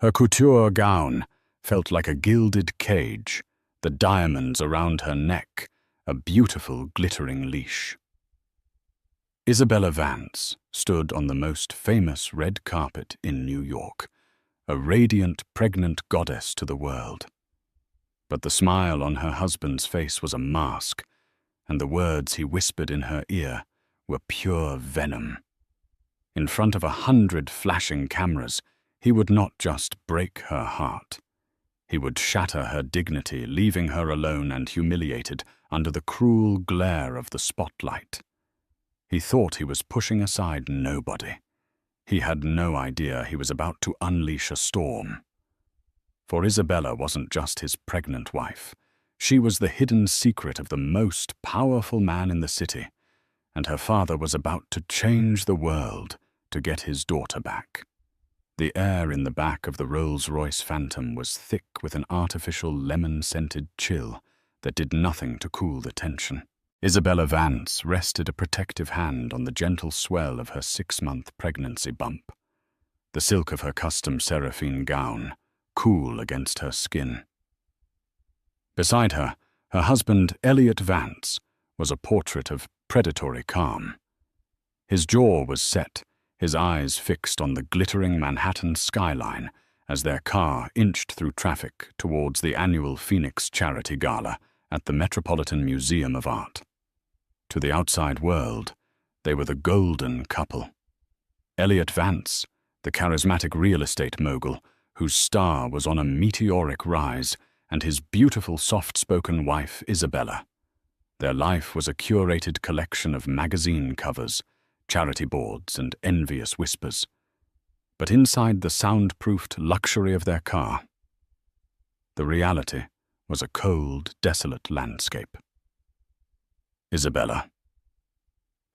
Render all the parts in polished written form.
Her couture gown felt like a gilded cage, the diamonds around her neck a beautiful glittering leash. Isabella Vance stood on the most famous red carpet in New York, a radiant, pregnant goddess to the world. But the smile on her husband's face was a mask, and the words he whispered in her ear were pure venom. In front of 100 flashing cameras, he would not just break her heart. He would shatter her dignity, leaving her alone and humiliated under the cruel glare of the spotlight. He thought he was pushing aside nobody. He had no idea he was about to unleash a storm. For Isabella wasn't just his pregnant wife. She was the hidden secret of the most powerful man in the city, and her father was about to change the world to get his daughter back. The air in the back of the Rolls-Royce Phantom was thick with an artificial lemon-scented chill that did nothing to cool the tension. Isabella Vance rested a protective hand on the gentle swell of her 6-month pregnancy bump. The silk of her custom seraphine gown, cool against her skin. Beside her, her husband, Elliot Vance, was a portrait of predatory calm. His jaw was set, his eyes fixed on the glittering Manhattan skyline as their car inched through traffic towards the annual Phoenix Charity Gala at the Metropolitan Museum of Art. To the outside world, they were the golden couple. Elliot Vance, the charismatic real estate mogul, whose star was on a meteoric rise, and his beautiful soft-spoken wife, Isabella. Their life was a curated collection of magazine covers, charity boards, and envious whispers. But inside the soundproofed luxury of their car, the reality was a cold, desolate landscape. Isabella.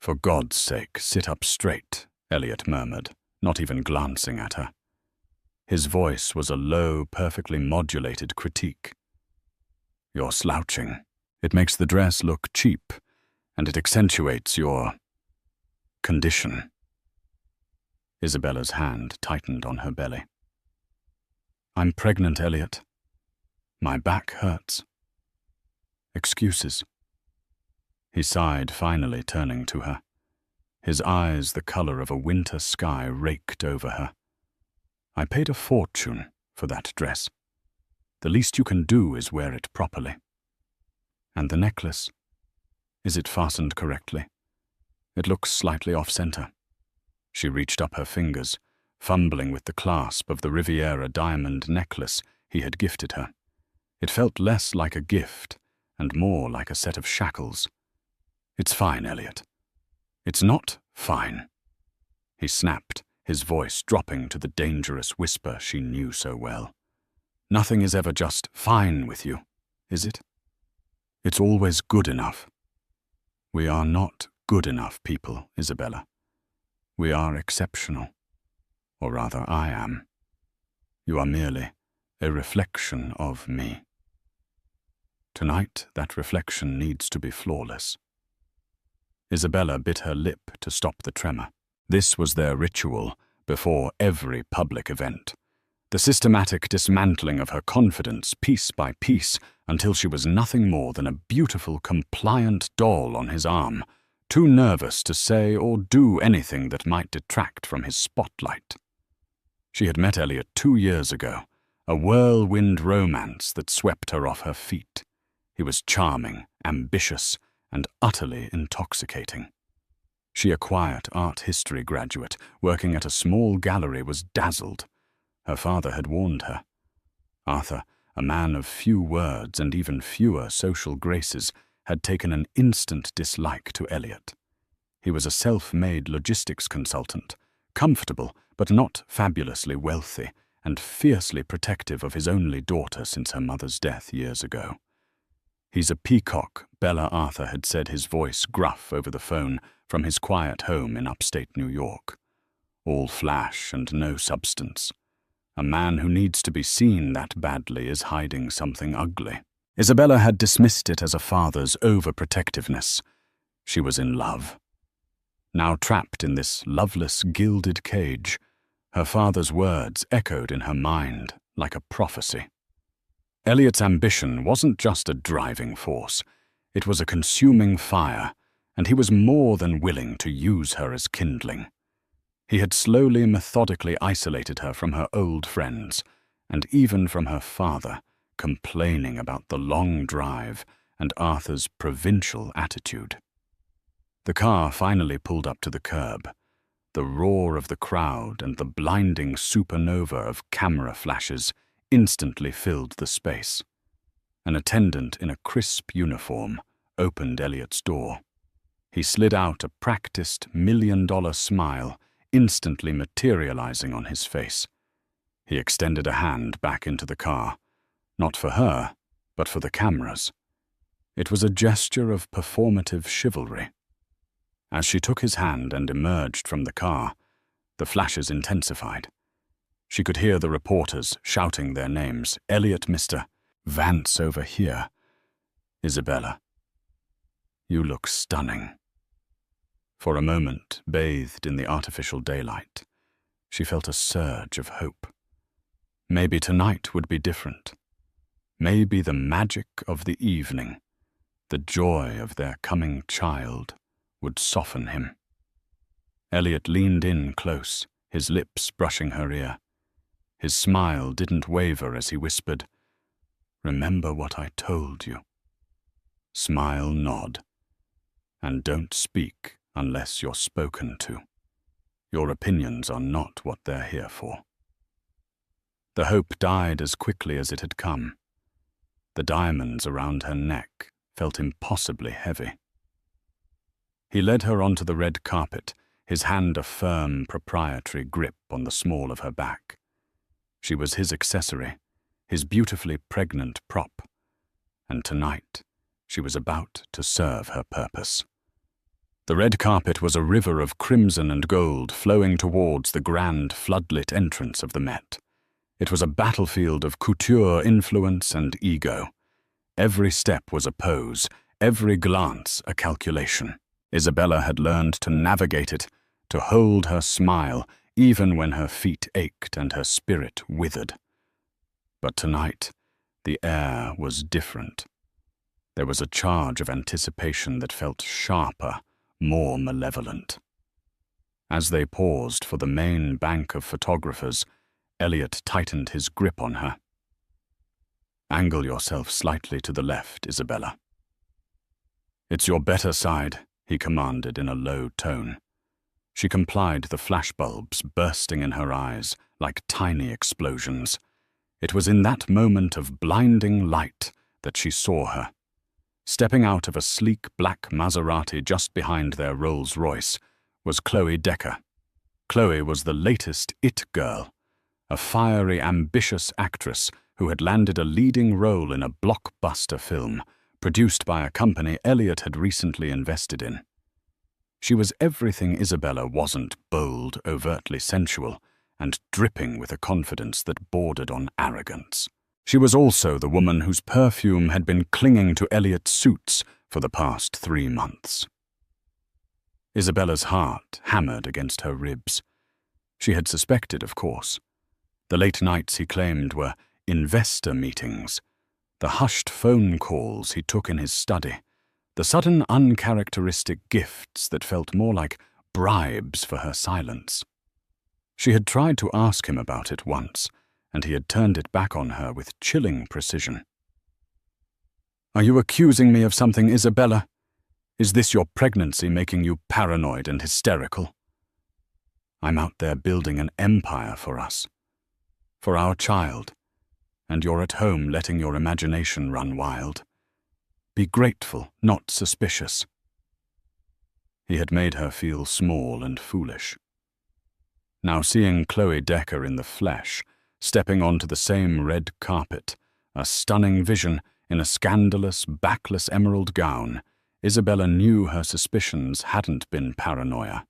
"For God's sake, sit up straight," Elliot murmured, not even glancing at her. His voice was a low, perfectly modulated critique. "You're slouching. It makes the dress look cheap, and it accentuates your condition." Isabella's hand tightened on her belly. "I'm pregnant, Elliot. My back hurts. Excuses." He sighed, finally turning to her. His eyes the color of a winter sky raked over her. "I paid a fortune for that dress. The least you can do is wear it properly. And the necklace, is it fastened correctly? It looks slightly off-center." She reached up her fingers, fumbling with the clasp of the Riviera diamond necklace he had gifted her. It felt less like a gift and more like a set of shackles. "It's fine, Elliot." "It's not fine," he snapped, his voice dropping to the dangerous whisper she knew so well. "Nothing is ever just fine with you, is it? It's always good enough." "We are not good enough people, Isabella. We are exceptional. Or rather, I am. You are merely a reflection of me. Tonight, that reflection needs to be flawless." Isabella bit her lip to stop the tremor. This was their ritual before every public event. The systematic dismantling of her confidence piece by piece until she was nothing more than a beautiful, compliant doll on his arm, too nervous to say or do anything that might detract from his spotlight. She had met Elliot 2 years ago, a whirlwind romance that swept her off her feet. He was charming, ambitious, and utterly intoxicating. She, a quiet art history graduate working at a small gallery, was dazzled. Her father had warned her. Arthur, a man of few words and even fewer social graces, had taken an instant dislike to Elliot. He was a self-made logistics consultant, comfortable but not fabulously wealthy, and fiercely protective of his only daughter since her mother's death years ago. "He's a peacock," Bella Arthur had said, his voice gruff over the phone from his quiet home in upstate New York. "All flash and no substance. A man who needs to be seen that badly is hiding something ugly." Isabella had dismissed it as a father's overprotectiveness. She was in love. Now trapped in this loveless, gilded cage, Her father's words echoed in her mind like a prophecy. Elliot's ambition wasn't just a driving force. It was a consuming fire, and he was more than willing to use her as kindling. He had slowly, methodically isolated her from her old friends, and even from her father, complaining about the long drive and Arthur's provincial attitude. The car finally pulled up to the curb. The roar of the crowd and the blinding supernova of camera flashes instantly filled the space. An attendant in a crisp uniform opened Elliot's door. He slid out a practiced $1 million smile, instantly materializing on his face. He extended a hand back into the car, not for her, but for the cameras. It was a gesture of performative chivalry. As she took his hand and emerged from the car, the flashes intensified. She could hear the reporters shouting their names. Elliot, Mr. Vance over here. Isabella. You look stunning. For a moment, bathed in the artificial daylight, she felt a surge of hope. Maybe tonight would be different. Maybe the magic of the evening, the joy of their coming child, would soften him. Elliot leaned in close, his lips brushing her ear. His smile didn't waver as he whispered, "Remember what I told you. Smile, nod, and don't speak unless you're spoken to. Your opinions are not what they're here for." The hope died as quickly as it had come. The diamonds around her neck felt impossibly heavy. He led her onto the red carpet, his hand a firm, proprietary grip on the small of her back. She was his accessory, his beautifully pregnant prop, and tonight she was about to serve her purpose. The red carpet was a river of crimson and gold flowing towards the grand floodlit entrance of the Met. It was a battlefield of couture influence and ego. Every step was a pose, every glance a calculation. Isabella had learned to navigate it, to hold her smile, even when her feet ached and her spirit withered. But tonight, the air was different. There was a charge of anticipation that felt sharper, more malevolent. As they paused for the main bank of photographers, Elliot tightened his grip on her. "Angle yourself slightly to the left, Isabella." "It's your better side," he commanded in a low tone. She complied, the flashbulbs bursting in her eyes like tiny explosions. It was in that moment of blinding light that she saw her. Stepping out of a sleek black Maserati just behind their Rolls-Royce was Chloe Decker. Chloe was the latest it girl, a fiery, ambitious actress who had landed a leading role in a blockbuster film produced by a company Elliot had recently invested in. She was everything Isabella wasn't: bold, overtly sensual, and dripping with a confidence that bordered on arrogance. She was also the woman whose perfume had been clinging to Elliot's suits for the past 3 months. Isabella's heart hammered against her ribs. She had suspected, of course. The late nights he claimed were investor meetings, the hushed phone calls he took in his study, the sudden uncharacteristic gifts that felt more like bribes for her silence. She had tried to ask him about it once, and he had turned it back on her with chilling precision. "Are you accusing me of something, Isabella? Is this your pregnancy making you paranoid and hysterical? I'm out there building an empire for us, for our child, and you're at home letting your imagination run wild. Be grateful, not suspicious." He had made her feel small and foolish. Now seeing Chloe Decker in the flesh, stepping onto the same red carpet, a stunning vision in a scandalous, backless emerald gown, Isabella knew her suspicions hadn't been paranoia.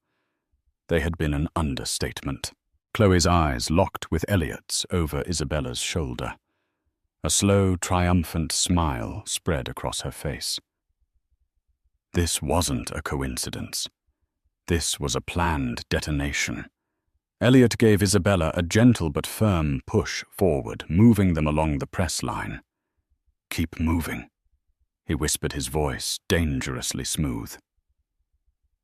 They had been an understatement. Chloe's eyes locked with Elliot's over Isabella's shoulder. A slow, triumphant smile spread across her face. This wasn't a coincidence. This was a planned detonation, Elliot gave Isabella a gentle but firm push forward, moving them along the press line. "Keep moving," he whispered, his voice dangerously smooth.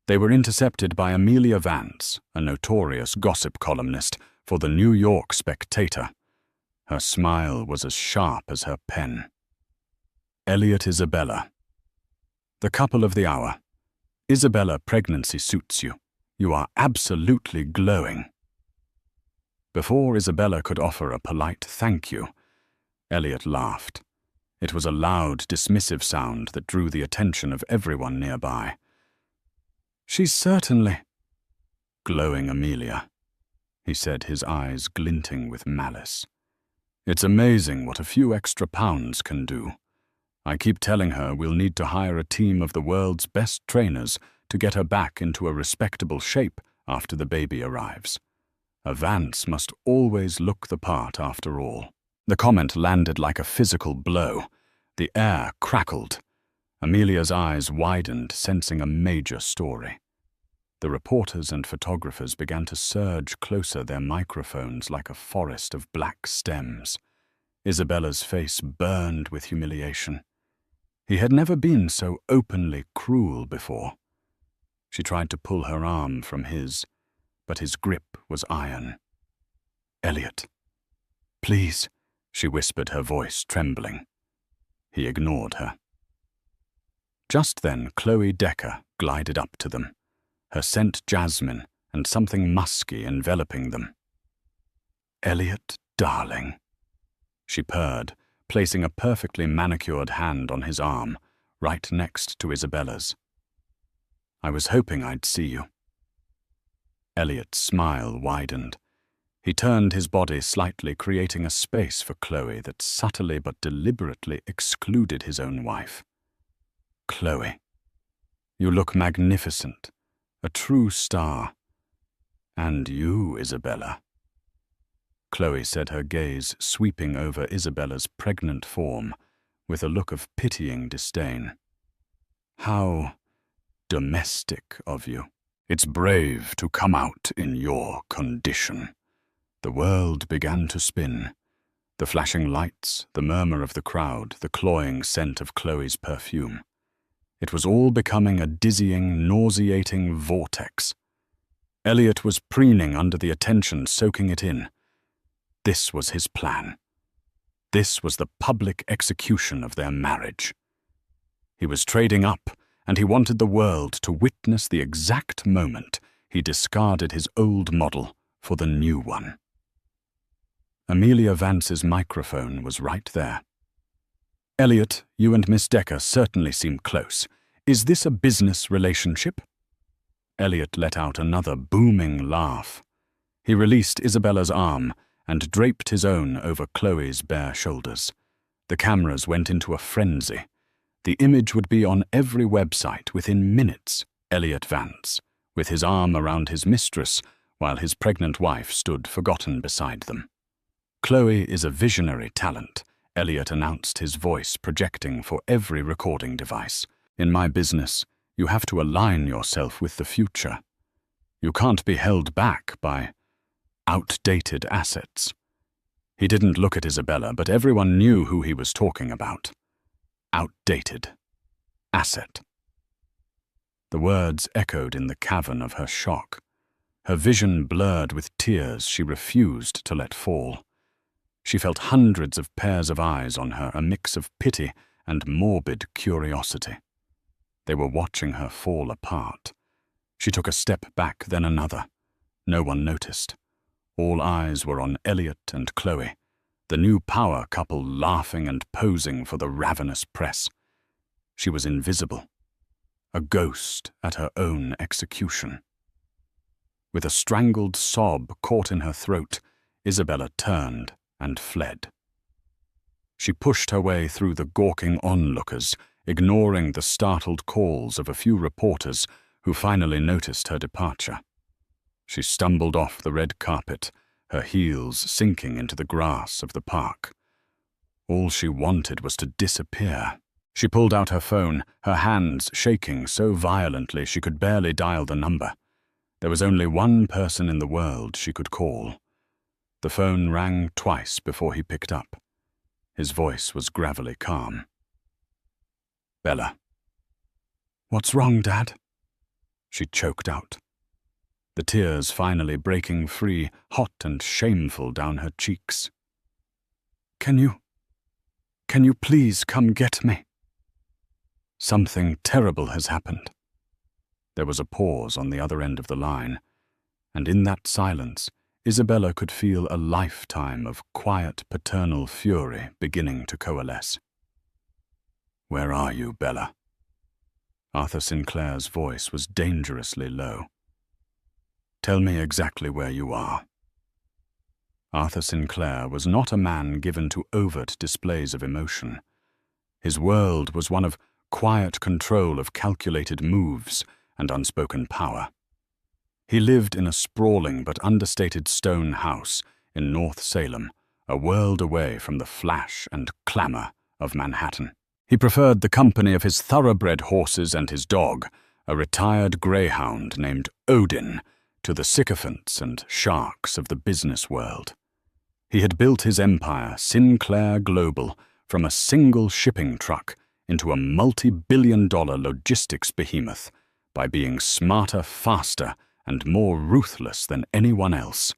They were intercepted by Amelia Vance, a notorious gossip columnist for the New York Spectator. Her smile was as sharp as her pen. "Elliot, Isabella. The couple of the hour. Isabella, pregnancy suits you. You are absolutely glowing." Before Isabella could offer a polite thank you, Elliot laughed. It was a loud, dismissive sound that drew the attention of everyone nearby. "She's certainly glowing, Amelia," he said, his eyes glinting with malice. "It's amazing what a few extra pounds can do. I keep telling her we'll need to hire a team of the world's best trainers to get her back into a respectable shape after the baby arrives. A Vance must always look the part after all." The comment landed like a physical blow. The air crackled. Amelia's eyes widened, sensing a major story. The reporters and photographers began to surge closer, their microphones like a forest of black stems. Isabella's face burned with humiliation. He had never been so openly cruel before. She tried to pull her arm from his, but his grip was iron. "Elliot, please," she whispered, her voice trembling. He ignored her. Just then, Chloe Decker glided up to them, her scent jasmine and something musky enveloping them. "Elliot, darling," she purred, placing a perfectly manicured hand on his arm, right next to Isabella's. "I was hoping I'd see you." Elliot's smile widened. He turned his body slightly, creating a space for Chloe that subtly but deliberately excluded his own wife. "Chloe, you look magnificent, a true star. And you, Isabella." Chloe said, her gaze sweeping over Isabella's pregnant form with a look of pitying disdain. "How domestic of you. It's brave to come out in your condition." The world began to spin. The flashing lights, the murmur of the crowd, the cloying scent of Chloe's perfume. It was all becoming a dizzying, nauseating vortex. Elliot was preening under the attention, soaking it in. This was his plan. This was the public execution of their marriage. He was trading up, and he wanted the world to witness the exact moment he discarded his old model for the new one. Amelia Vance's microphone was right there. "Elliot, you and Miss Decker certainly seem close. Is this a business relationship?" Elliot let out another booming laugh. He released Isabella's arm and draped his own over Chloe's bare shoulders. The cameras went into a frenzy. The image would be on every website within minutes. Elliot Vance, with his arm around his mistress, while his pregnant wife stood forgotten beside them. "Chloe is a visionary talent," Elliot announced, his voice projecting for every recording device. "In my business, you have to align yourself with the future. You can't be held back by outdated assets." He didn't look at Isabella, but everyone knew who he was talking about. Outdated. Asset. The words echoed in the cavern of her shock. Her vision blurred with tears she refused to let fall. She felt hundreds of pairs of eyes on her, a mix of pity and morbid curiosity. They were watching her fall apart. She took a step back, then another. No one noticed. All eyes were on Elliot and Chloe, the new power couple laughing and posing for the ravenous press. She was invisible, a ghost at her own execution. With a strangled sob caught in her throat, Isabella turned and fled. She pushed her way through the gawking onlookers, ignoring the startled calls of a few reporters who finally noticed her departure. She stumbled off the red carpet, her heels sinking into the grass of the park. All she wanted was to disappear. She pulled out her phone, her hands shaking so violently she could barely dial the number. There was only one person in the world she could call. The phone rang twice before he picked up. His voice was gravelly calm. "Bella." "What's wrong, Dad?" she choked out, the tears finally breaking free, hot and shameful down her cheeks. Can you please come get me?" "Something terrible has happened." There was a pause on the other end of the line, and in that silence, Isabella could feel a lifetime of quiet paternal fury beginning to coalesce. "Where are you, Bella?" Arthur Sinclair's voice was dangerously low. "Tell me exactly where you are." Arthur Sinclair was not a man given to overt displays of emotion. His world was one of quiet control of calculated moves and unspoken power. He lived in a sprawling but understated stone house in North Salem, a world away from the flash and clamor of Manhattan. He preferred the company of his thoroughbred horses and his dog, a retired greyhound named Odin, to the sycophants and sharks of the business world. He had built his empire, Sinclair Global, from a single shipping truck into a multi-billion-dollar logistics behemoth by being smarter, faster, and more ruthless than anyone else.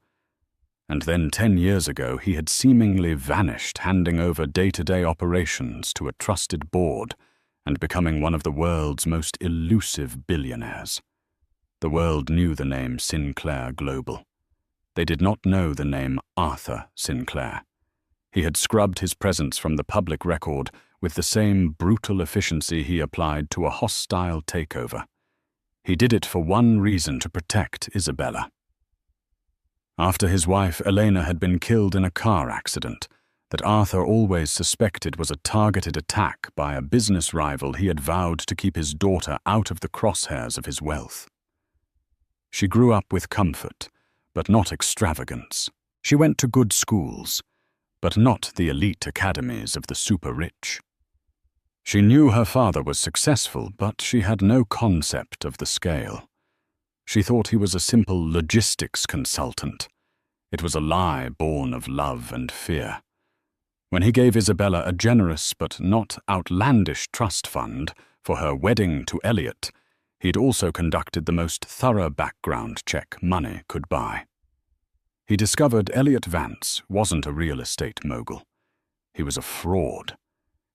And then 10 years ago he had seemingly vanished, handing over day-to-day operations to a trusted board and becoming one of the world's most elusive billionaires. The world knew the name Sinclair Global. They did not know the name Arthur Sinclair. He had scrubbed his presence from the public record with the same brutal efficiency he applied to a hostile takeover. He did it for one reason: to protect Isabella. After his wife Elena had been killed in a car accident, that Arthur always suspected was a targeted attack by a business rival he had vowed to keep his daughter out of the crosshairs of his wealth. She grew up with comfort, but not extravagance. She went to good schools, but not the elite academies of the super-rich. She knew her father was successful, but she had no concept of the scale. She thought he was a simple logistics consultant. It was a lie born of love and fear. When he gave Isabella a generous but not outlandish trust fund for her wedding to Elliot, he'd also conducted the most thorough background check money could buy. He discovered Elliot Vance wasn't a real estate mogul. He was a fraud.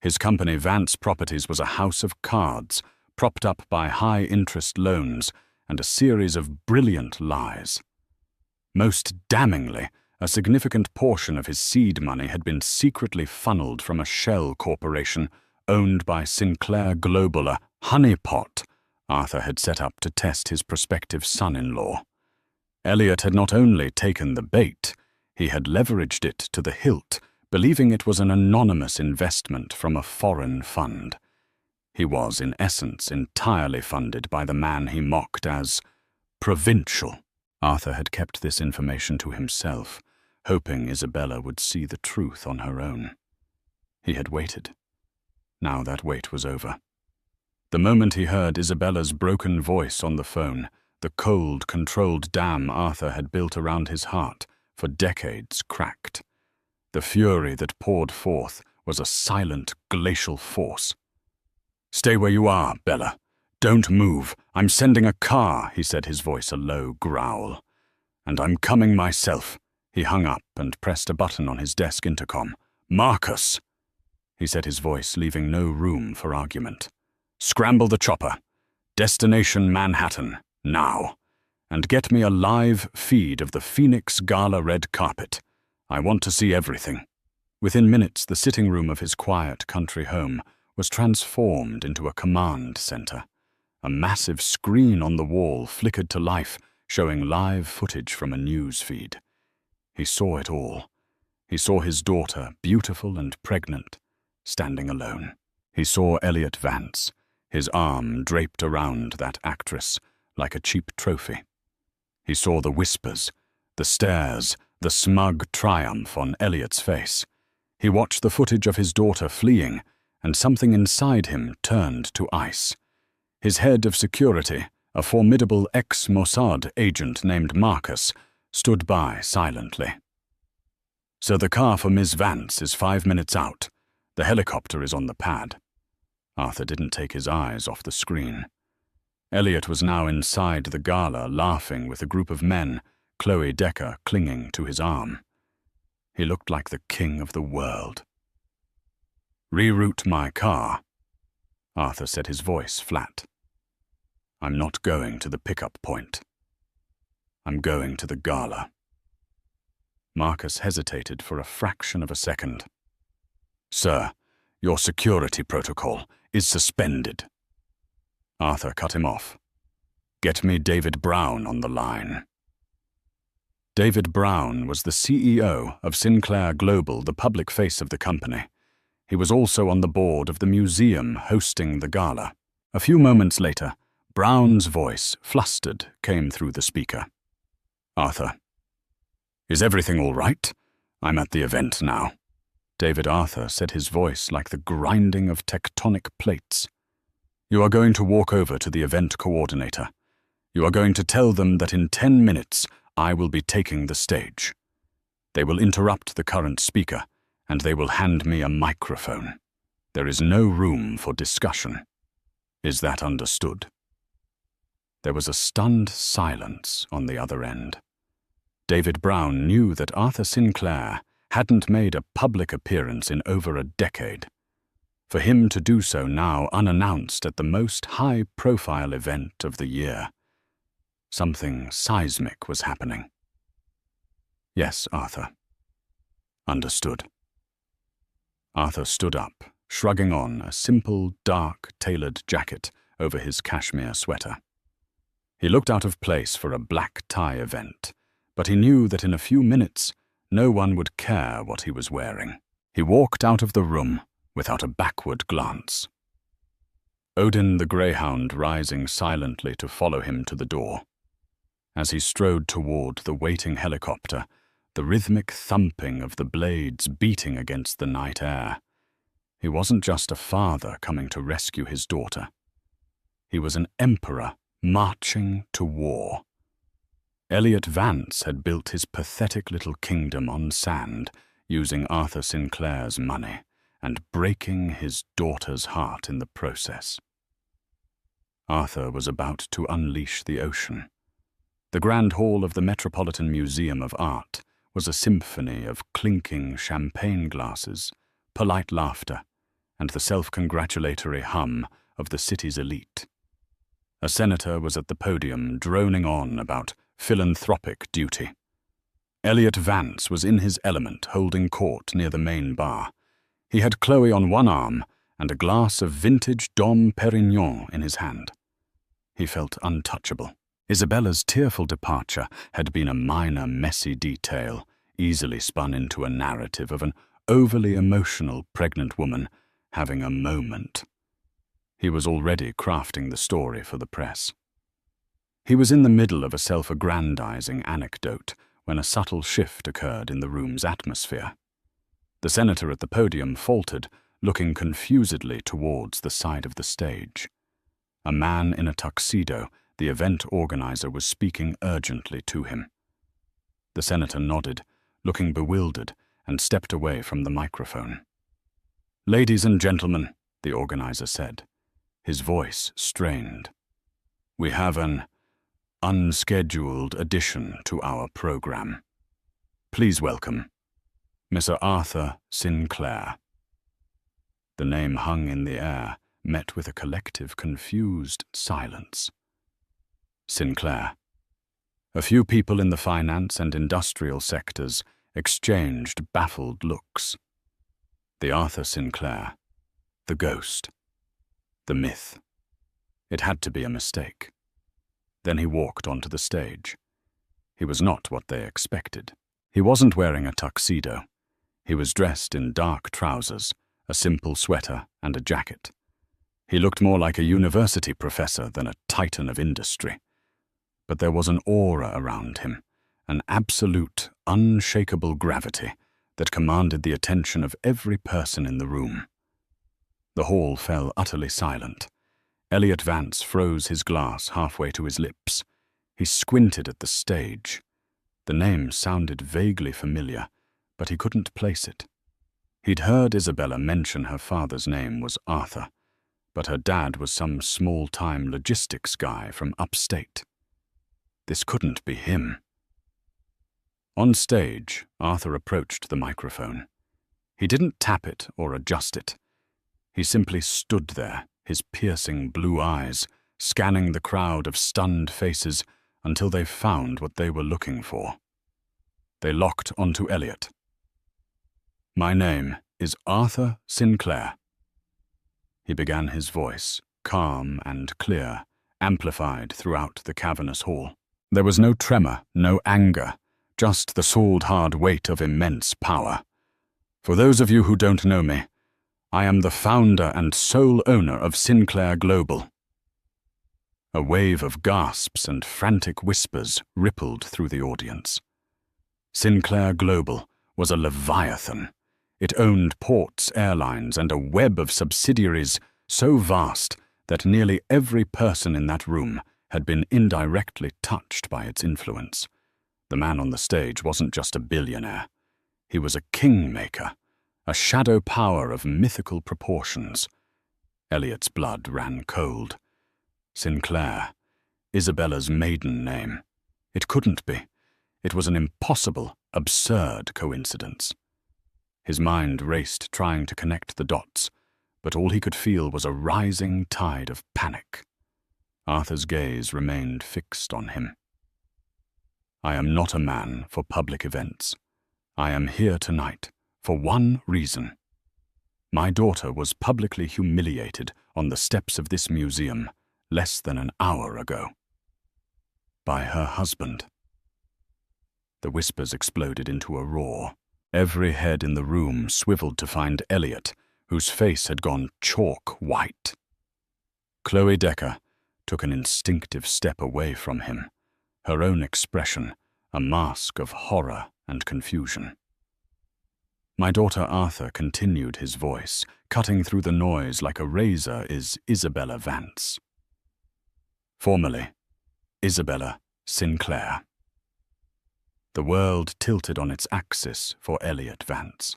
His company, Vance Properties, was a house of cards, propped up by high-interest loans and a series of brilliant lies. Most damningly, a significant portion of his seed money had been secretly funneled from a shell corporation owned by Sinclair Global, a honeypot Arthur had set up to test his prospective son-in-law. Elliot had not only taken the bait, he had leveraged it to the hilt, believing it was an anonymous investment from a foreign fund. He was, in essence, entirely funded by the man he mocked as provincial. Arthur had kept this information to himself, hoping Isabella would see the truth on her own. He had waited. Now that wait was over. The moment he heard Isabella's broken voice on the phone, the cold, controlled dam Arthur had built around his heart for decades cracked. The fury that poured forth was a silent, glacial force. "Stay where you are, Bella. Don't move. I'm sending a car," he said, his voice a low growl. "And I'm coming myself." He hung up and pressed a button on his desk intercom. "Marcus," he said, his voice leaving no room for argument. "Scramble the chopper. Destination Manhattan, now. And get me a live feed of the Phoenix Gala red carpet. I want to see everything." Within minutes, the sitting room of his quiet country home was transformed into a command center. A massive screen on the wall flickered to life, showing live footage from a news feed. He saw it all. He saw his daughter, beautiful and pregnant, standing alone. He saw Elliot Vance, his arm draped around that actress like a cheap trophy. He saw the whispers, the stares, the smug triumph on Elliot's face. He watched the footage of his daughter fleeing, and something inside him turned to ice. His head of security, A formidable ex-Mossad agent named Marcus stood by silently. "So the car for Ms. Vance is 5 minutes out. The helicopter is on the pad." Arthur didn't take his eyes off the screen. Elliot was now inside the gala, laughing with a group of men, Chloe Decker clinging to his arm. He looked like the king of the world. "Reroute my car," Arthur said, his voice flat. "I'm not going to the pickup point. I'm going to the gala." Marcus hesitated for a fraction of a second. "Sir, your security protocol is suspended." Arthur cut him off. "Get me David Brown on the line." David Brown was the CEO of Sinclair Global, the public face of the company. He was also on the board of the museum hosting the gala. A few moments later, Brown's voice, flustered, came through the speaker. "Arthur, is everything all right? I'm at the event now." David Arthur said, his voice like the grinding of tectonic plates. "You are going to walk over to the event coordinator. You are going to tell them that in 10 minutes I will be taking the stage. They will interrupt the current speaker, and they will hand me a microphone. There is no room for discussion. Is that understood?" There was a stunned silence on the other end. David Brown knew that Arthur Sinclair hadn't made a public appearance in over a decade. For him to do so now unannounced at the most high-profile event of the year, something seismic was happening. "Yes, Arthur." "Understood." Arthur stood up, shrugging on a simple, dark, tailored jacket over his cashmere sweater. He looked out of place for a black tie event, but he knew that in a few minutes no one would care what he was wearing. He walked out of the room without a backward glance. Odin the Greyhound rising silently to follow him to the door. As he strode toward the waiting helicopter, the rhythmic thumping of the blades beating against the night air. He wasn't just a father coming to rescue his daughter. He was an emperor marching to war. Elliot Vance had built his pathetic little kingdom on sand using Arthur Sinclair's money and breaking his daughter's heart in the process. Arthur was about to unleash the ocean. The Grand Hall of the Metropolitan Museum of Art was a symphony of clinking champagne glasses, polite laughter, and the self-congratulatory hum of the city's elite. A senator was at the podium droning on about philanthropic duty. Elliot Vance was in his element, holding court near the main bar. He had Chloe on one arm and a glass of vintage Dom Perignon in his hand. He felt untouchable. Isabella's tearful departure had been a minor, messy detail, easily spun into a narrative of an overly emotional pregnant woman having a moment. He was already crafting the story for the press. He was in the middle of a self-aggrandizing anecdote when a subtle shift occurred in the room's atmosphere. The senator at the podium faltered, looking confusedly towards the side of the stage. A man in a tuxedo, the event organizer, was speaking urgently to him. The senator nodded, looking bewildered, and stepped away from the microphone. "Ladies and gentlemen," the organizer said, his voice strained, "we have an unscheduled addition to our program. Please welcome Mr. Arthur Sinclair." The name hung in the air, met with a collective, confused silence. Sinclair. A few people in the finance and industrial sectors exchanged baffled looks. The Arthur Sinclair. The ghost. The myth. It had to be a mistake. Then he walked onto the stage. He was not what they expected. He wasn't wearing a tuxedo. He was dressed in dark trousers, a simple sweater, and a jacket. He looked more like a university professor than a titan of industry. But there was an aura around him, an absolute, unshakable gravity that commanded the attention of every person in the room. The hall fell utterly silent. Elliot Vance froze his glass halfway to his lips. He squinted at the stage. The name sounded vaguely familiar, but he couldn't place it. He'd heard Isabella mention her father's name was Arthur, but her dad was some small-time logistics guy from upstate. This couldn't be him. On stage, Arthur approached the microphone. He didn't tap it or adjust it. He simply stood there, his piercing blue eyes, scanning the crowd of stunned faces until they found what they were looking for. They locked onto Elliot. "My name is Arthur Sinclair." He began his voice, calm and clear, amplified throughout the cavernous hall. There was no tremor, no anger, just the salt-hard weight of immense power. "For those of you who don't know me, I am the founder and sole owner of Sinclair Global." A wave of gasps and frantic whispers rippled through the audience. Sinclair Global was a leviathan. It owned ports, airlines, and a web of subsidiaries so vast that nearly every person in that room had been indirectly touched by its influence. The man on the stage wasn't just a billionaire. He was a kingmaker, a shadow power of mythical proportions. Elliot's blood ran cold. Sinclair, Isabella's maiden name. It couldn't be. It was an impossible, absurd coincidence. His mind raced trying to connect the dots, but all he could feel was a rising tide of panic. Arthur's gaze remained fixed on him. "I am not a man for public events. I am here tonight for one reason. My daughter was publicly humiliated on the steps of this museum less than an hour ago. By her husband." The whispers exploded into a roar. Every head in the room swiveled to find Elliot, whose face had gone chalk white. Chloe Decker took an instinctive step away from him, her own expression a mask of horror and confusion. My daughter Arthur continued his voice, cutting through the noise like a razor, is Isabella Vance. Formerly, Isabella Sinclair. The world tilted on its axis for Elliot Vance.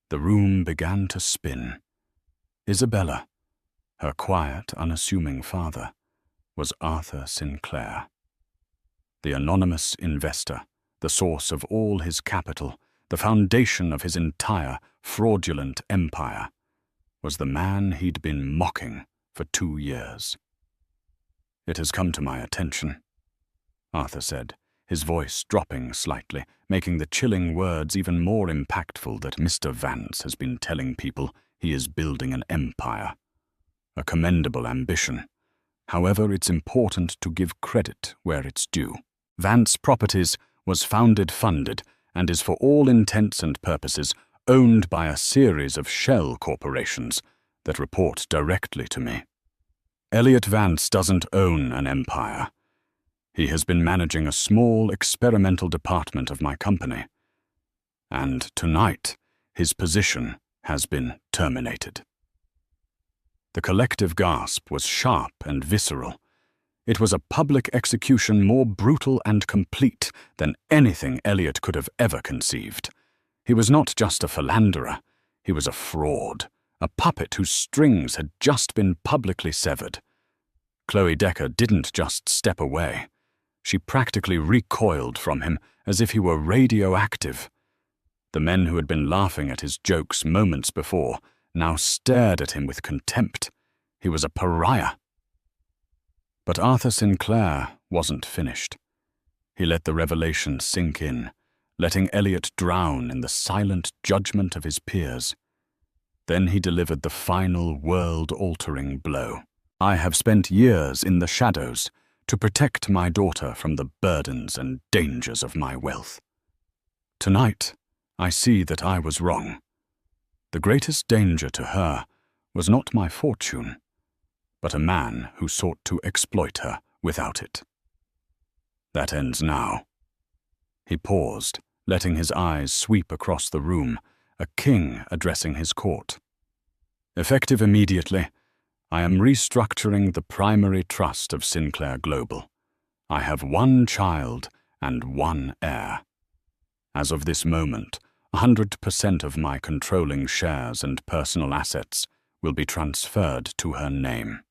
The room began to spin. Isabella, her quiet, unassuming father, was Arthur Sinclair. The anonymous investor, the source of all his capital, the foundation of his entire fraudulent empire, was the man he'd been mocking for 2 years. "It has come to my attention," Arthur said, his voice dropping slightly, making the chilling words even more impactful, that Mr. Vance has been telling people he is building an empire. A commendable ambition. However, it's important to give credit where it's due. Vance Properties was funded, and is for all intents and purposes owned by a series of shell corporations that report directly to me. Elliot Vance doesn't own an empire. He has been managing a small experimental department of my company. And tonight, his position has been terminated. The collective gasp was sharp and visceral. It was a public execution more brutal and complete than anything Elliot could have ever conceived. He was not just a philanderer. He was a fraud, a puppet whose strings had just been publicly severed. Chloe Decker didn't just step away. She practically recoiled from him as if he were radioactive. The men who had been laughing at his jokes moments before now stared at him with contempt. He was a pariah. But Arthur Sinclair wasn't finished. He let the revelation sink in, letting Elliot drown in the silent judgment of his peers. Then he delivered the final world-altering blow. "I have spent years in the shadows to protect my daughter from the burdens and dangers of my wealth. Tonight, I see that I was wrong. The greatest danger to her was not my fortune, but a man who sought to exploit her without it. That ends now." He paused, letting his eyes sweep across the room, a king addressing his court. "Effective immediately, I am restructuring the primary trust of Sinclair Global. I have one child and one heir. As of this moment, 100% of my controlling shares and personal assets will be transferred to her name.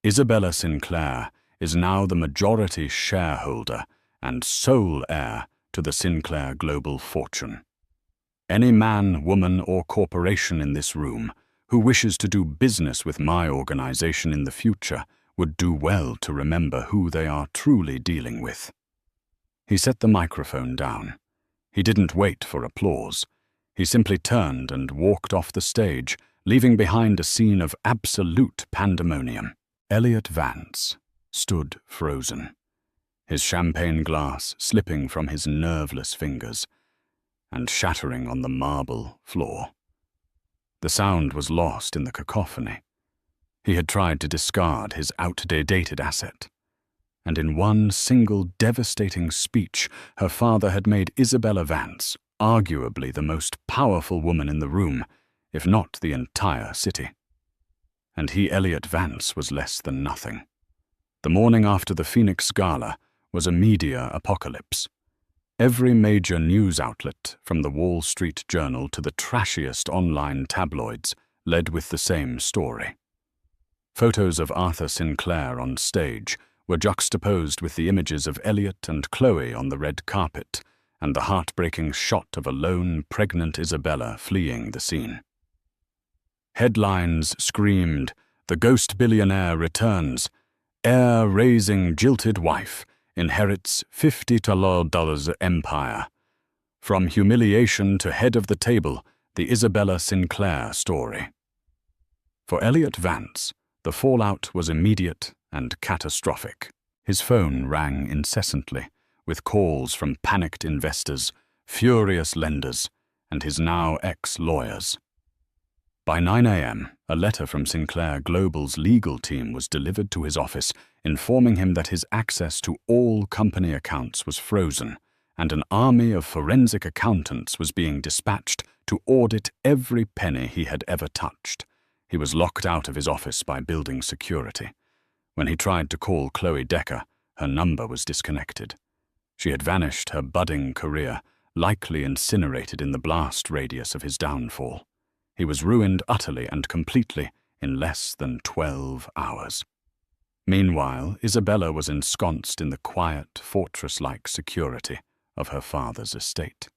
Isabella Sinclair is now the majority shareholder and sole heir to the Sinclair Global fortune. Any man, woman, or corporation in this room who wishes to do business with my organization in the future would do well to remember who they are truly dealing with. He set the microphone down. He didn't wait for applause. He simply turned and walked off the stage, leaving behind a scene of absolute pandemonium. Elliot Vance stood frozen, his champagne glass slipping from his nerveless fingers and shattering on the marble floor. The sound was lost in the cacophony. He had tried to discard his outdated asset, and in one single devastating speech, her father had made Isabella Vance arguably the most powerful woman in the room, if not the entire city. And he, Elliot Vance, was less than nothing. The morning after the Phoenix Gala was a media apocalypse. Every major news outlet, from the Wall Street Journal to the trashiest online tabloids, led with the same story. Photos of Arthur Sinclair on stage were juxtaposed with the images of Elliot and Chloe on the red carpet and the heartbreaking shot of a lone, pregnant Isabella fleeing the scene. Headlines screamed, "The ghost billionaire returns. Heir-raising jilted wife inherits $50 empire. From humiliation to head of the table, the Isabella Sinclair story." For Elliot Vance, the fallout was immediate and catastrophic. His phone rang incessantly, with calls from panicked investors, furious lenders, and his now ex-lawyers. By 9 a.m., a letter from Sinclair Global's legal team was delivered to his office, informing him that his access to all company accounts was frozen, and an army of forensic accountants was being dispatched to audit every penny he had ever touched. He was locked out of his office by building security. When he tried to call Chloe Decker, her number was disconnected. She had vanished, her budding career likely incinerated in the blast radius of his downfall. He was ruined utterly and completely in less than 12 hours. Meanwhile, Isabella was ensconced in the quiet, fortress-like security of her father's estate.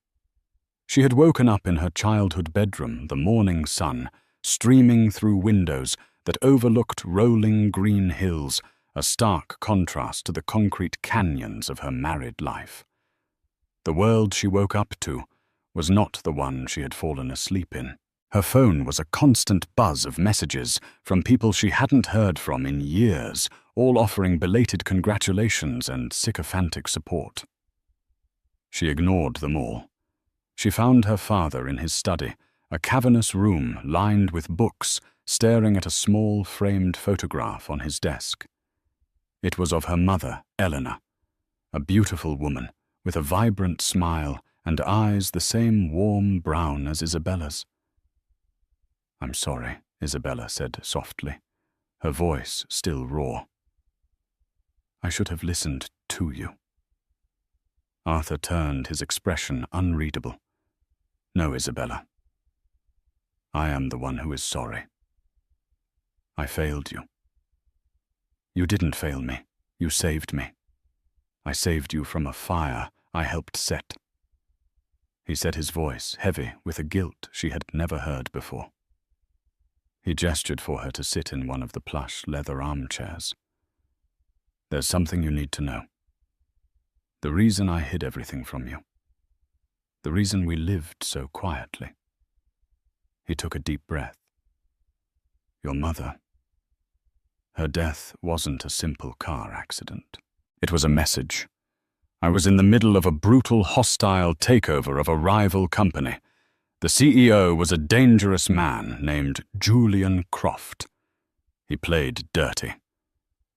She had woken up in her childhood bedroom, the morning sun streaming through windows that overlooked rolling green hills, a stark contrast to the concrete canyons of her married life. The world she woke up to was not the one she had fallen asleep in. Her phone was a constant buzz of messages from people she hadn't heard from in years, all offering belated congratulations and sycophantic support. She ignored them all. She found her father in his study, a cavernous room lined with books, staring at a small framed photograph on his desk. It was of her mother, Eleanor, a beautiful woman with a vibrant smile and eyes the same warm brown as Isabella's. "I'm sorry," Isabella said softly, her voice still raw. "I should have listened to you." Arthur turned, his expression unreadable. "No, Isabella. I am the one who is sorry. I failed you. You didn't fail me. You saved me. I saved you from a fire I helped set." He set his voice heavy with a guilt she had never heard before. He gestured for her to sit in one of the plush leather armchairs. "There's something you need to know. The reason I hid everything from you. The reason we lived so quietly." He took a deep breath. "Your mother. Her death wasn't a simple car accident. It was a message. I was in the middle of a brutal, hostile takeover of a rival company. The CEO was a dangerous man named Julian Croft. He played dirty.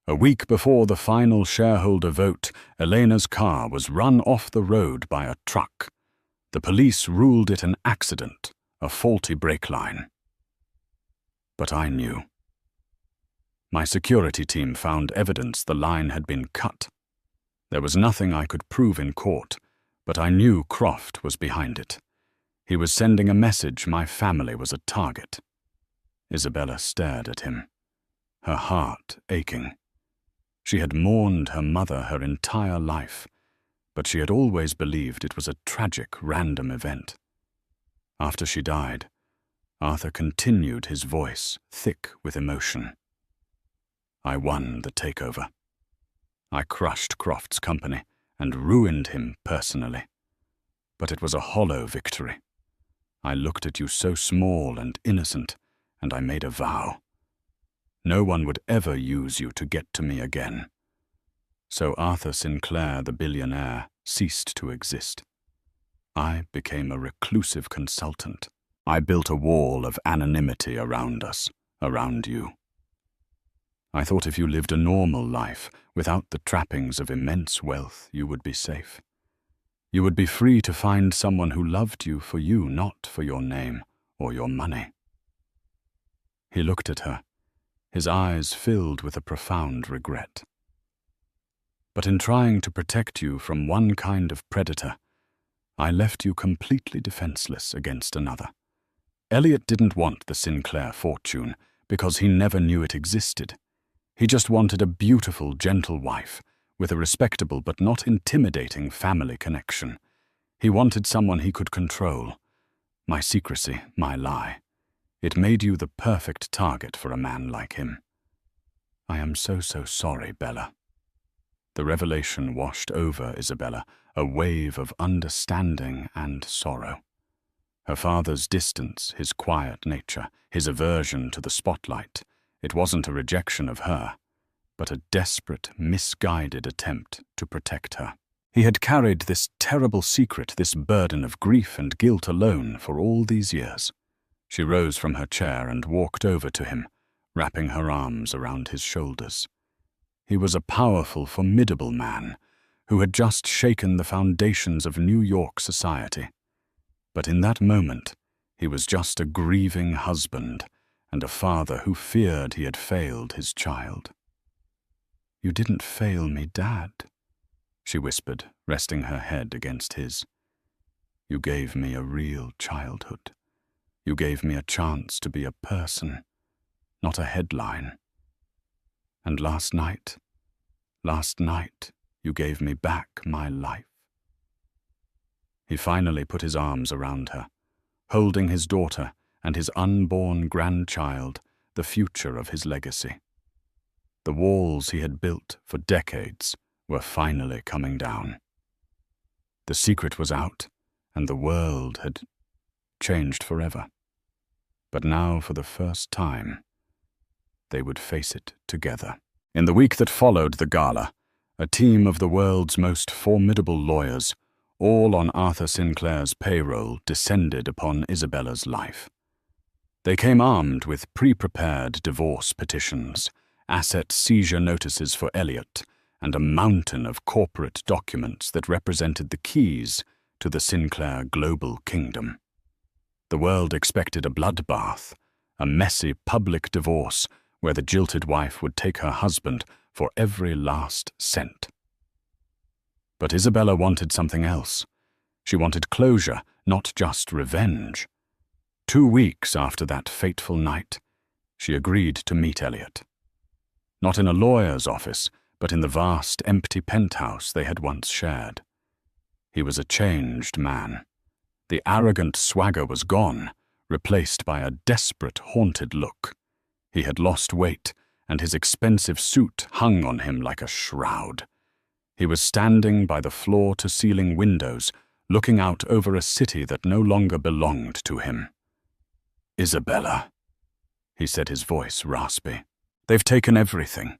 A week before the final shareholder vote, Elena's car was run off the road by a truck. The police ruled it an accident, a faulty brake line. But I knew. My security team found evidence the line had been cut. There was nothing I could prove in court, but I knew Croft was behind it. He was sending a message my family was a target. Isabella stared at him, her heart aching. She had mourned her mother her entire life, but she had always believed it was a tragic, random event. After she died, Arthur continued, his voice thick with emotion. I won the takeover. I crushed Croft's company and ruined him personally. But it was a hollow victory. I looked at you so small and innocent, and I made a vow. No one would ever use you to get to me again. So Arthur Sinclair, the billionaire, ceased to exist. I became a reclusive consultant. I built a wall of anonymity around us, around you. I thought if you lived a normal life, without the trappings of immense wealth, you would be safe. You would be free to find someone who loved you for you, not for your name or your money. He looked at her, his eyes filled with a profound regret. But in trying to protect you from one kind of predator, I left you completely defenseless against another. Elliot didn't want the Sinclair fortune because he never knew it existed. He just wanted a beautiful, gentle wife with a respectable but not intimidating family connection. He wanted someone he could control. My secrecy, my lie. It made you the perfect target for a man like him. I am so sorry, Bella. The revelation washed over Isabella, a wave of understanding and sorrow. Her father's distance, his quiet nature, his aversion to the spotlight, it wasn't a rejection of her, but a desperate, misguided attempt to protect her. He had carried this terrible secret, this burden of grief and guilt alone for all these years. She rose from her chair and walked over to him, wrapping her arms around his shoulders. He was a powerful, formidable man who had just shaken the foundations of New York society. But in that moment, he was just a grieving husband and a father who feared he had failed his child. "You didn't fail me, Dad," she whispered, resting her head against his. "You gave me a real childhood. You gave me a chance to be a person, not a headline. And last night, you gave me back my life." He finally put his arms around her, holding his daughter and his unborn grandchild, the future of his legacy. The walls he had built for decades were finally coming down. The secret was out, and the world had changed forever. But now, for the first time, they would face it together. In the week that followed the gala, a team of the world's most formidable lawyers, all on Arthur Sinclair's payroll, descended upon Isabella's life. They came armed with pre-prepared divorce petitions, asset seizure notices for Elliot, and a mountain of corporate documents that represented the keys to the Sinclair global kingdom. The world expected a bloodbath, a messy public divorce where the jilted wife would take her husband for every last cent. But Isabella wanted something else. She wanted closure, not just revenge. 2 weeks after that fateful night, she agreed to meet Elliot. Not in a lawyer's office, but in the vast, empty penthouse they had once shared. He was a changed man. The arrogant swagger was gone, replaced by a desperate, haunted look. He had lost weight, and his expensive suit hung on him like a shroud. He was standing by the floor-to-ceiling windows, looking out over a city that no longer belonged to him. "Isabella," he said, his voice raspy. "They've taken everything.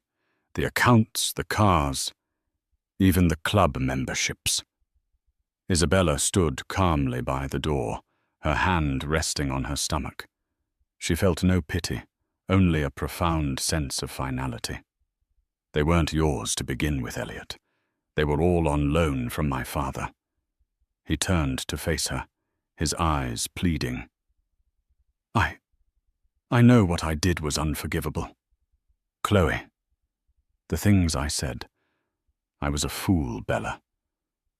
The accounts, the cars, even the club memberships." Isabella stood calmly by the door, her hand resting on her stomach. She felt no pity, only a profound sense of finality. "They weren't yours to begin with, Elliot. They were all on loan from my father." He turned to face her, his eyes pleading. I know what I did was unforgivable. Chloe, the things I said. I was a fool, Bella.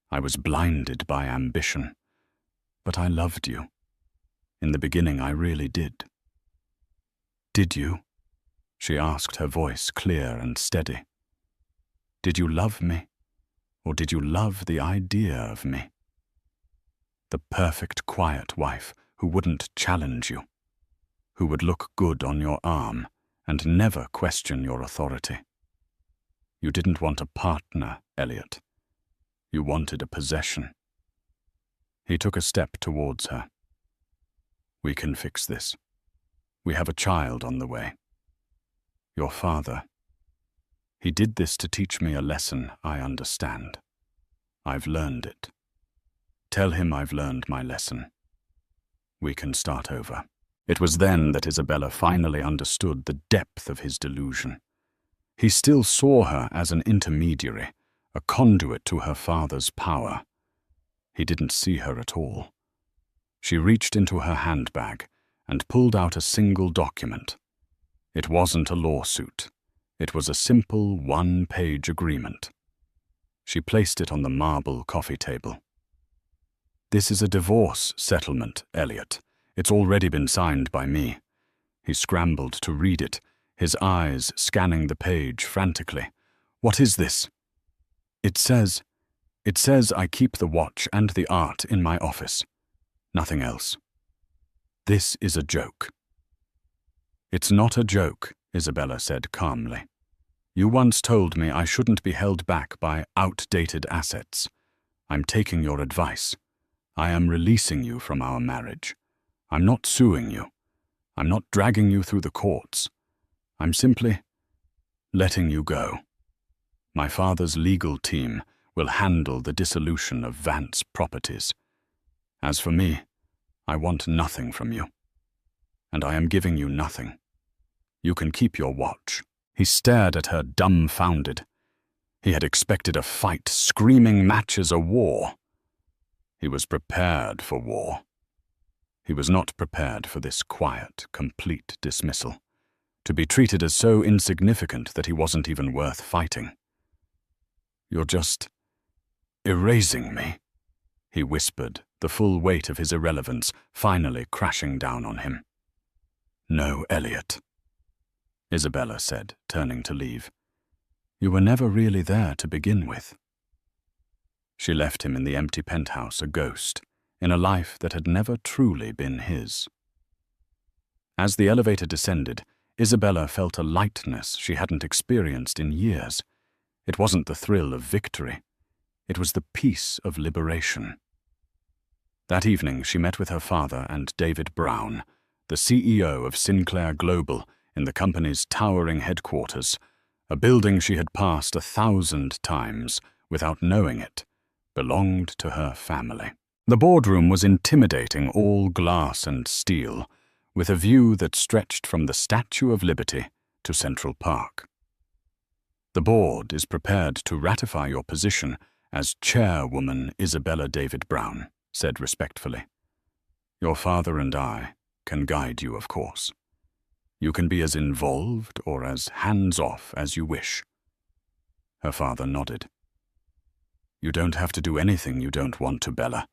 I was blinded by ambition. But I loved you. In the beginning, I really did. Did you? She asked, her voice clear and steady. Did you love me, or did you love the idea of me? The perfect, quiet wife who wouldn't challenge you, who would look good on your arm and never question your authority. You didn't want a partner, Elliot. You wanted a possession. He took a step towards her. We can fix this. We have a child on the way. Your father. He did this to teach me a lesson I understand. I've learned it. Tell him I've learned my lesson. We can start over. It was then that Isabella finally understood the depth of his delusion. He still saw her as an intermediary, a conduit to her father's power. He didn't see her at all. She reached into her handbag and pulled out a single document. It wasn't a lawsuit. It was a simple one-page agreement. She placed it on the marble coffee table. This is a divorce settlement, Elliot. It's already been signed by me. He scrambled to read it, his eyes scanning the page frantically. What is this? It says I keep the watch and the art in my office. Nothing else. This is a joke. It's not a joke, Isabella said calmly. You once told me I shouldn't be held back by outdated assets. I'm taking your advice. I am releasing you from our marriage. I'm not suing you. I'm not dragging you through the courts. I'm simply letting you go. My father's legal team will handle the dissolution of Vance Properties. As for me, I want nothing from you. And I am giving you nothing. You can keep your watch. He stared at her dumbfounded. He had expected a fight, screaming matches, a war. He was prepared for war. He was not prepared for this quiet, complete dismissal, to be treated as so insignificant that he wasn't even worth fighting. You're just erasing me, he whispered, the full weight of his irrelevance finally crashing down on him. No, Elliot, Isabella said, turning to leave. You were never really there to begin with. She left him in the empty penthouse, a ghost, in a life that had never truly been his. As the elevator descended, Isabella felt a lightness she hadn't experienced in years. It wasn't the thrill of victory. It was the peace of liberation. That evening, she met with her father and David Brown, the CEO of Sinclair Global, in the company's towering headquarters, a building she had passed 1,000 times without knowing it, belonged to her family. The boardroom was intimidating, all glass and steel, with a view that stretched from the Statue of Liberty to Central Park. The board is prepared to ratify your position as Chairwoman Isabella David Brown, said respectfully. Your father and I can guide you, of course. You can be as involved or as hands-off as you wish. Her father nodded. You don't have to do anything you don't want to, Bella.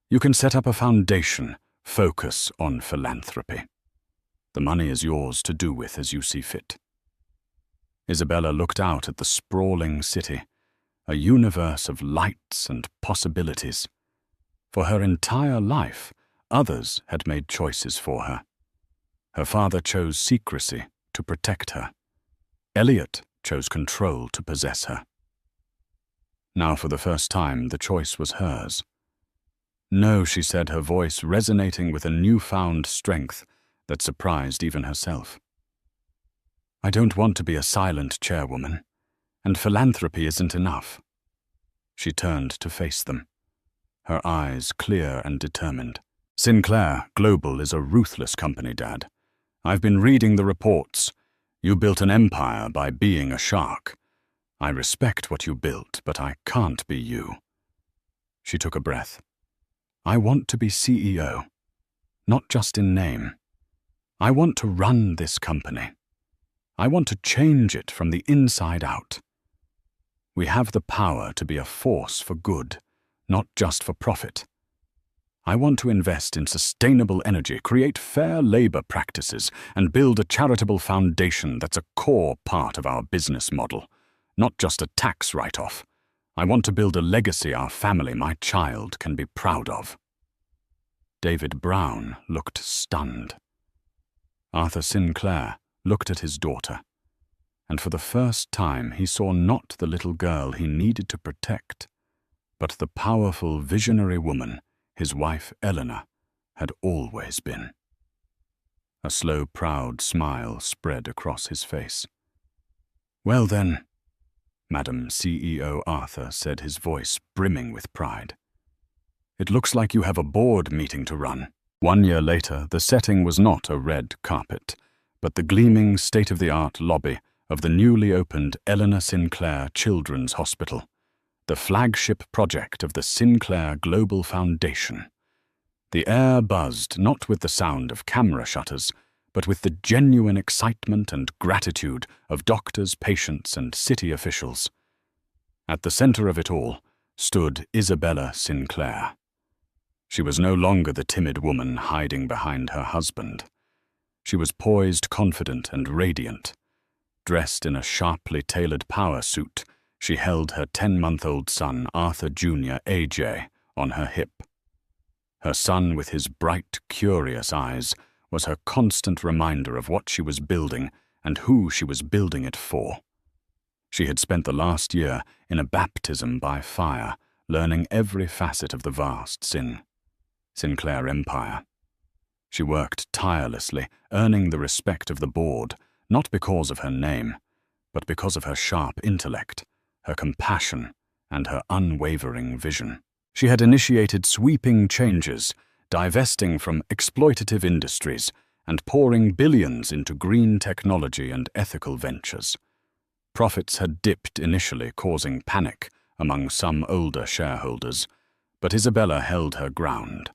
You can set up a foundation, focus on philanthropy. The money is yours to do with as you see fit. Isabella looked out at the sprawling city, a universe of lights and possibilities. For her entire life, others had made choices for her. Her father chose secrecy to protect her. Elliot chose control to possess her. Now, for the first time, the choice was hers. No, she said, her voice resonating with a newfound strength that surprised even herself. I don't want to be a silent chairwoman, and philanthropy isn't enough. She turned to face them, her eyes clear and determined. Sinclair Global is a ruthless company, Dad. I've been reading the reports. You built an empire by being a shark. I respect what you built, but I can't be you. She took a breath. I want to be CEO, not just in name. I want to run this company. I want to change it from the inside out. We have the power to be a force for good, not just for profit. I want to invest in sustainable energy, create fair labor practices, and build a charitable foundation that's a core part of our business model, not just a tax write-off. I want to build a legacy our family, my child, can be proud of. David Brown looked stunned. Arthur Sinclair looked at his daughter, and for the first time he saw not the little girl he needed to protect, but the powerful, visionary woman his wife Eleanor had always been. A slow, proud smile spread across his face. "Well then," Madam CEO Arthur said, his voice brimming with pride, "it looks like you have a board meeting to run." 1 year later, the setting was not a red carpet, but the gleaming state-of-the-art lobby of the newly opened Eleanor Sinclair Children's Hospital, the flagship project of the Sinclair Global Foundation. The air buzzed not with the sound of camera shutters, but with the genuine excitement and gratitude of doctors, patients, and city officials. At the center of it all stood Isabella Sinclair. She was no longer the timid woman hiding behind her husband. She was poised, confident, and radiant. Dressed in a sharply tailored power suit, she held her 10-month-old son, Arthur Jr., AJ, on her hip. Her son, with his bright, curious eyes, was her constant reminder of what she was building and who she was building it for. She had spent the last year in a baptism by fire, learning every facet of the vast Sinclair empire. She worked tirelessly, earning the respect of the board, not because of her name, but because of her sharp intellect, her compassion, and her unwavering vision. She had initiated sweeping changes, divesting from exploitative industries and pouring billions into green technology and ethical ventures. Profits had dipped initially, causing panic among some older shareholders, but Isabella held her ground.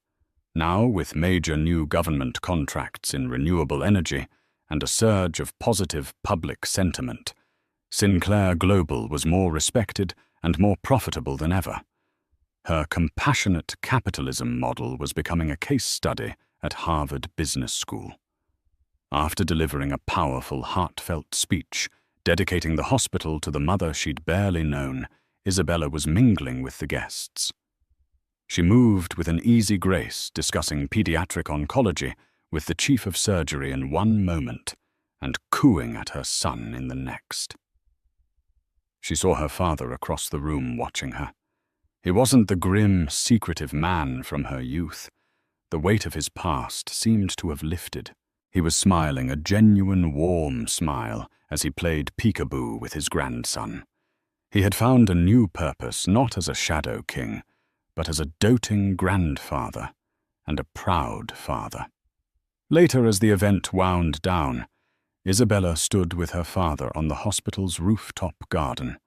Now, with major new government contracts in renewable energy and a surge of positive public sentiment, Sinclair Global was more respected and more profitable than ever. Her compassionate capitalism model was becoming a case study at Harvard Business School. After delivering a powerful, heartfelt speech dedicating the hospital to the mother she'd barely known, Isabella was mingling with the guests. She moved with an easy grace, discussing pediatric oncology with the chief of surgery in one moment and cooing at her son in the next. She saw her father across the room watching her. He wasn't the grim, secretive man from her youth. The weight of his past seemed to have lifted. He was smiling, a genuine, warm smile, as he played peekaboo with his grandson. He had found a new purpose, not as a shadow king, but as a doting grandfather and a proud father. Later, as the event wound down, Isabella stood with her father on the hospital's rooftop garden,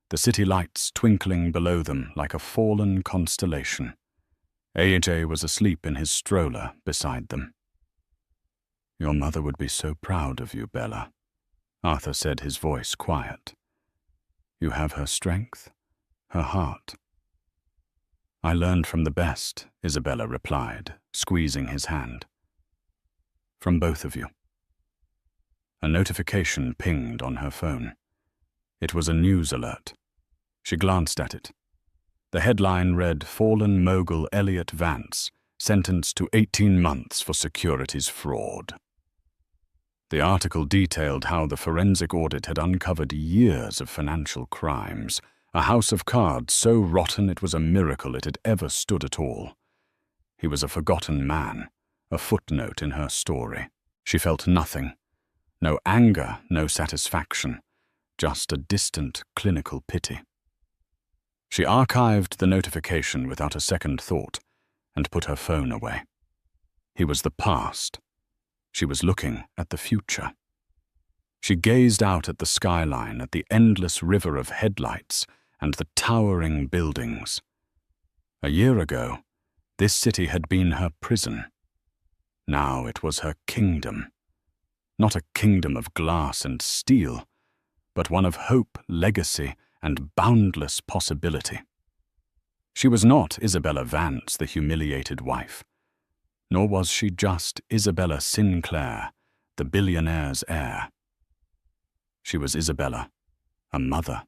the city lights twinkling below them like a fallen constellation. AJ was asleep in his stroller beside them. "Your mother would be so proud of you, Bella," Arthur said, his voice quiet. "You have her strength, her heart." "I learned from the best," Isabella replied, squeezing his hand. "From both of you." A notification pinged on her phone. It was a news alert. She glanced at it. The headline read, "Fallen mogul Elliot Vance, sentenced to 18 months for securities fraud." The article detailed how the forensic audit had uncovered years of financial crimes, a house of cards so rotten it was a miracle it had ever stood at all. He was a forgotten man, a footnote in her story. She felt nothing. No anger, no satisfaction, just a distant clinical pity. She archived the notification without a second thought and put her phone away. He was the past. She was looking at the future. She gazed out at the skyline, at the endless river of headlights and the towering buildings. A year ago, this city had been her prison. Now it was her kingdom. not a kingdom of glass and steel, but one of hope, legacy, and boundless possibility. She was not Isabella Vance, the humiliated wife, nor was she just Isabella Sinclair, the billionaire's heir. She was Isabella, a mother,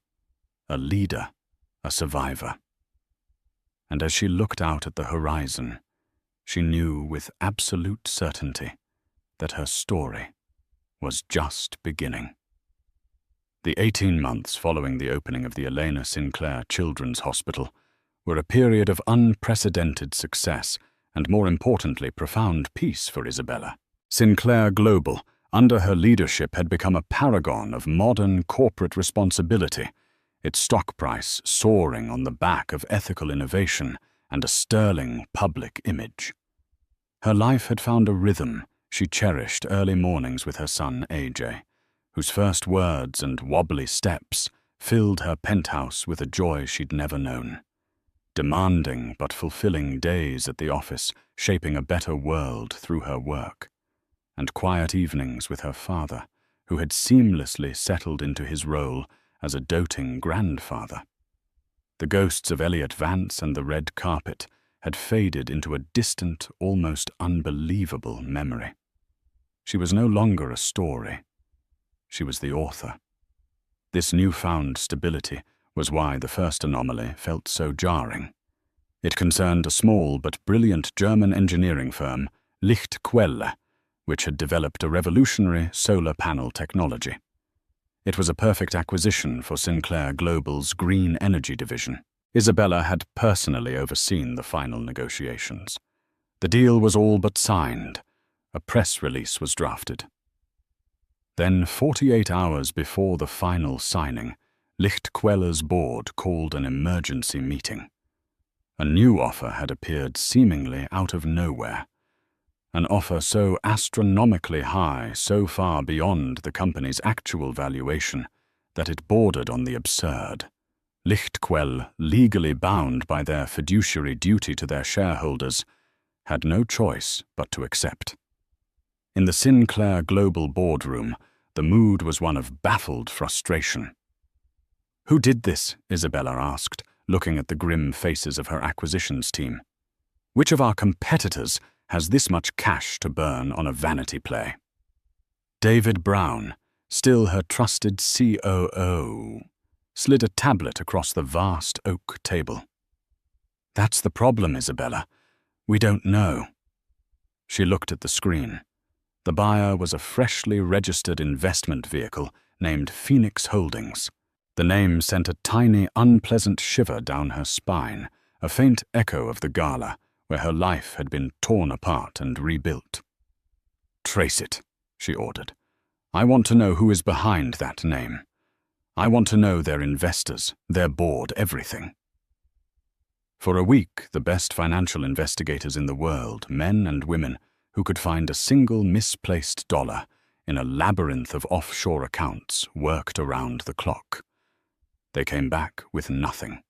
a leader, a survivor. And as she looked out at the horizon, she knew with absolute certainty that her story was just beginning. The 18 months following the opening of the Elena Sinclair Children's Hospital were a period of unprecedented success and, more importantly, profound peace for Isabella. Sinclair Global, under her leadership, had become a paragon of modern corporate responsibility, its stock price soaring on the back of ethical innovation and a sterling public image. Her life had found a rhythm. She cherished early mornings with her son AJ, whose first words and wobbly steps filled her penthouse with a joy she'd never known. Demanding but fulfilling days at the office, shaping a better world through her work. And quiet evenings with her father, who had seamlessly settled into his role as a doting grandfather. The ghosts of Elliot Vance and the red carpet had faded into a distant, almost unbelievable memory. She was no longer a story. She was the author. This newfound stability was why the first anomaly felt so jarring. It concerned a small but brilliant German engineering firm, Lichtquelle, which had developed a revolutionary solar panel technology. It was a perfect acquisition for Sinclair Global's green energy division. Isabella had personally overseen the final negotiations. The deal was all but signed. A press release was drafted. Then, 48 hours before the final signing, Lichtquelle's board called an emergency meeting. A new offer had appeared seemingly out of nowhere. An offer so astronomically high, so far beyond the company's actual valuation, that it bordered on the absurd. Lichtquelle, legally bound by their fiduciary duty to their shareholders, had no choice but to accept. In the Sinclair Global boardroom, the mood was one of baffled frustration. "Who did this?" Isabella asked, looking at the grim faces of her acquisitions team. "Which of our competitors has this much cash to burn on a vanity play?" David Brown, still her trusted COO, slid a tablet across the vast oak table. "That's the problem, Isabella. We don't know." She looked at the screen. The buyer was a freshly registered investment vehicle named Phoenix Holdings. The name sent a tiny, unpleasant shiver down her spine, a faint echo of the gala, where her life had been torn apart and rebuilt. "Trace it," she ordered. "I want to know who is behind that name. I want to know their investors, their board, everything." For a week, the best financial investigators in the world, men and women, who could find a single misplaced dollar in a labyrinth of offshore accounts, worked around the clock. They came back with nothing.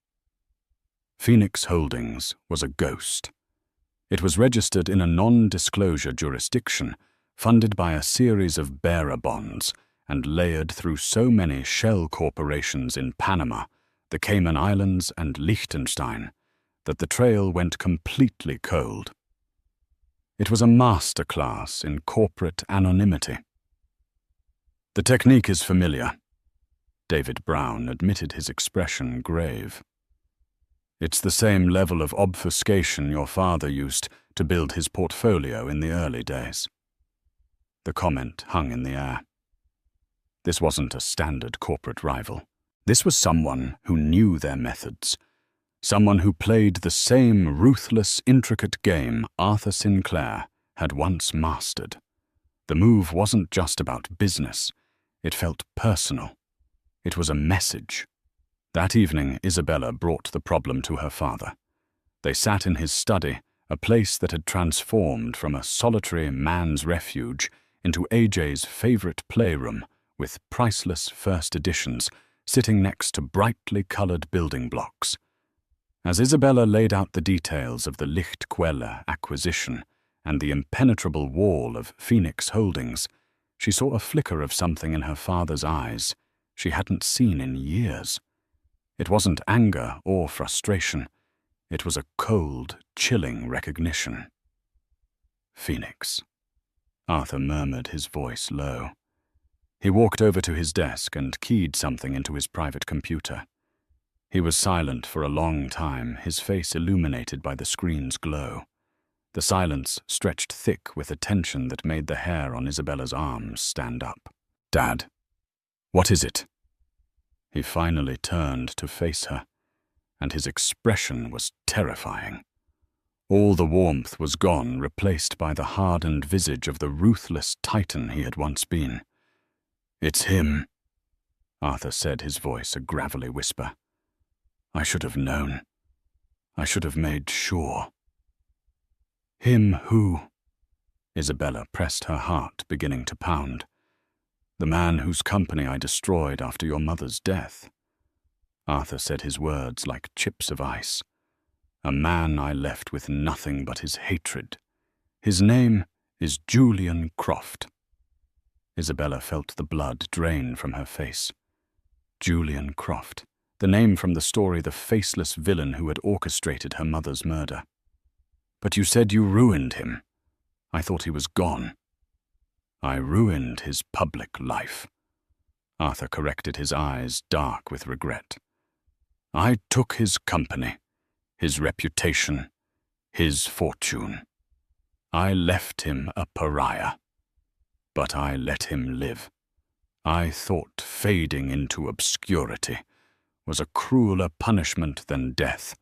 Phoenix Holdings was a ghost. It was registered in a non-disclosure jurisdiction, funded by a series of bearer bonds, and layered through so many shell corporations in Panama, the Cayman Islands, and Liechtenstein, that the trail went completely cold. It was a masterclass in corporate anonymity. "The technique is familiar." David Brown admitted, his expression grave. "It's the same level of obfuscation your father used to build his portfolio in the early days." The comment hung in the air. This wasn't a standard corporate rival. This was someone who knew their methods. Someone who played the same ruthless, intricate game Arthur Sinclair had once mastered. The move wasn't just about business. It felt personal. It was a message. That evening, Isabella brought the problem to her father. They sat in his study, a place that had transformed from a solitary man's refuge into AJ's favorite playroom, with priceless first editions sitting next to brightly colored building blocks. As Isabella laid out the details of the Lichtquelle acquisition and the impenetrable wall of Phoenix Holdings, She saw a flicker of something in her father's eyes she hadn't seen in years. It wasn't anger or frustration. It was a cold, chilling recognition. "Phoenix," Arthur murmured, his voice low. He walked over to his desk and keyed something into his private computer. He was silent for a long time, his face illuminated by the screen's glow. The silence stretched thick with a tension that made the hair on Isabella's arms stand up. "Dad, what is it?" He finally turned to face her, and his expression was terrifying. All the warmth was gone, replaced by the hardened visage of the ruthless titan he had once been. "It's him," Arthur said, his voice a gravelly whisper. "I should have known. I should have made sure." "Him who?" Isabella pressed her heart, beginning to pound. "The man whose company I destroyed after your mother's death." Arthur said his words like chips of ice. "A man I left with nothing but his hatred. His name is Julian Croft." Isabella felt the blood drain from her face. Julian Croft, the name from the story, the faceless villain who had orchestrated her mother's murder. "But you said you ruined him. I thought he was gone." "I ruined his public life." Arthur corrected, his eyes dark with regret. "I took his company, his reputation, his fortune. I left him a pariah. But I let him live. I thought fading into obscurity was a crueler punishment than death.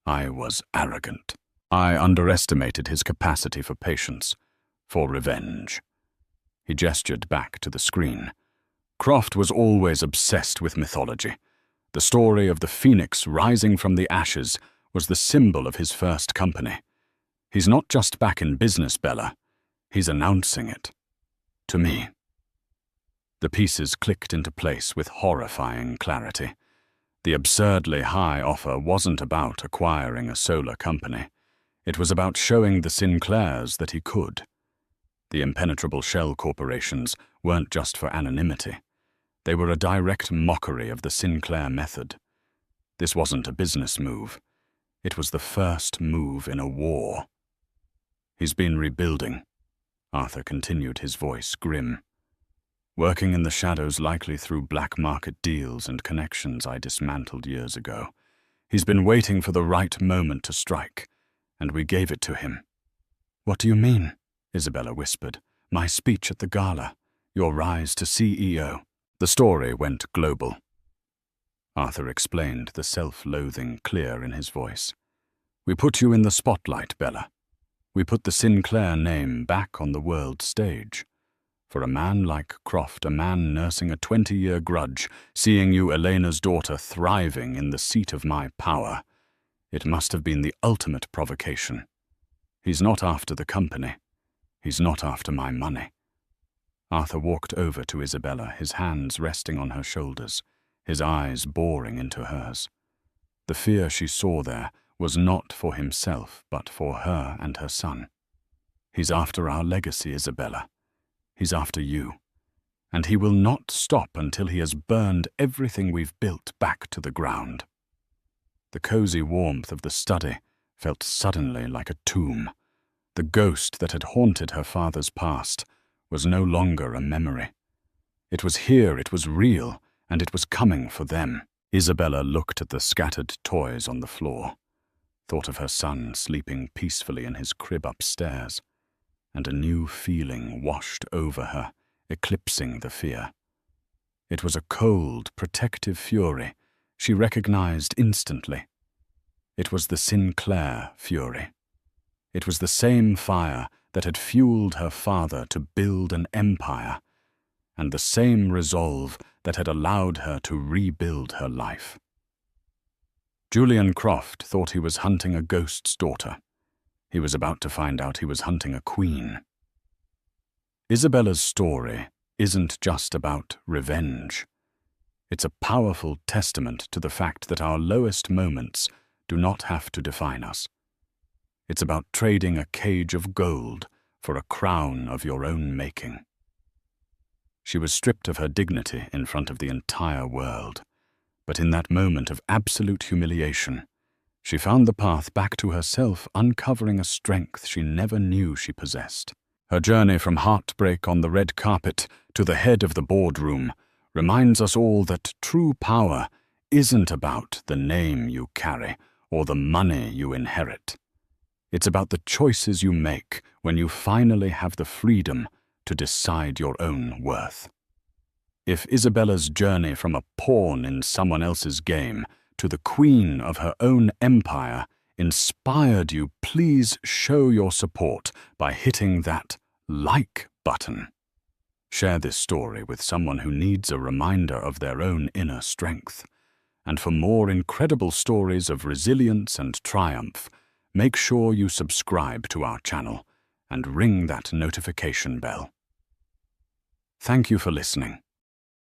I was arrogant. I underestimated his capacity for patience, for revenge." He gestured back to the screen. "Croft was always obsessed with mythology. The story of the phoenix rising from the ashes was the symbol of his first company. He's not just back in business, Bella. He's announcing it. To me." The pieces clicked into place with horrifying clarity. The absurdly high offer wasn't about acquiring a solar company. It was about showing the Sinclairs that he could. The impenetrable shell corporations weren't just for anonymity. They were a direct mockery of the Sinclair method. This wasn't a business move. It was the first move in a war. "He's been rebuilding," Arthur continued, his voice grim. "Working in the shadows, likely through black market deals and connections I dismantled years ago. He's been waiting for the right moment to strike, and we gave it to him." "What do you mean?" Isabella whispered. "My speech at the gala, your rise to CEO." "The story went global," Arthur explained, the self-loathing clear in his voice. "We put you in the spotlight, Bella. We put the Sinclair name back on the world stage. For a man like Croft, a man nursing a 20-year grudge, seeing you, Elena's daughter, thriving in the seat of my power, it must have been the ultimate provocation. He's not after the company. He's not after my money." Arthur walked over to Isabella, his hands resting on her shoulders, his eyes boring into hers. The fear she saw there was not for himself, but for her and her son. "He's after our legacy, Isabella. He's after you. And he will not stop until he has burned everything we've built back to the ground." The cozy warmth of the study felt suddenly like a tomb. The ghost that had haunted her father's past was no longer a memory. It was here, it was real, and it was coming for them. Isabella looked at the scattered toys on the floor, thought of her son sleeping peacefully in his crib upstairs, and a new feeling washed over her, eclipsing the fear. It was a cold, protective fury she recognized instantly. It was the Sinclair fury. It was the same fire that had fueled her father to build an empire, and the same resolve that had allowed her to rebuild her life. Julian Croft thought he was hunting a ghost's daughter. He was about to find out he was hunting a queen. Isabella's story isn't just about revenge. It's a powerful testament to the fact that our lowest moments do not have to define us. It's about trading a cage of gold for a crown of your own making. She was stripped of her dignity in front of the entire world. But in that moment of absolute humiliation, she found the path back to herself, uncovering a strength she never knew she possessed. Her journey from heartbreak on the red carpet to the head of the boardroom reminds us all that true power isn't about the name you carry or the money you inherit. It's about the choices you make when you finally have the freedom to decide your own worth. If Isabella's journey from a pawn in someone else's game to the queen of her own empire inspired you, please show your support by hitting that like button. Share this story with someone who needs a reminder of their own inner strength. And for more incredible stories of resilience and triumph, make sure you subscribe to our channel and ring that notification bell. Thank you for listening.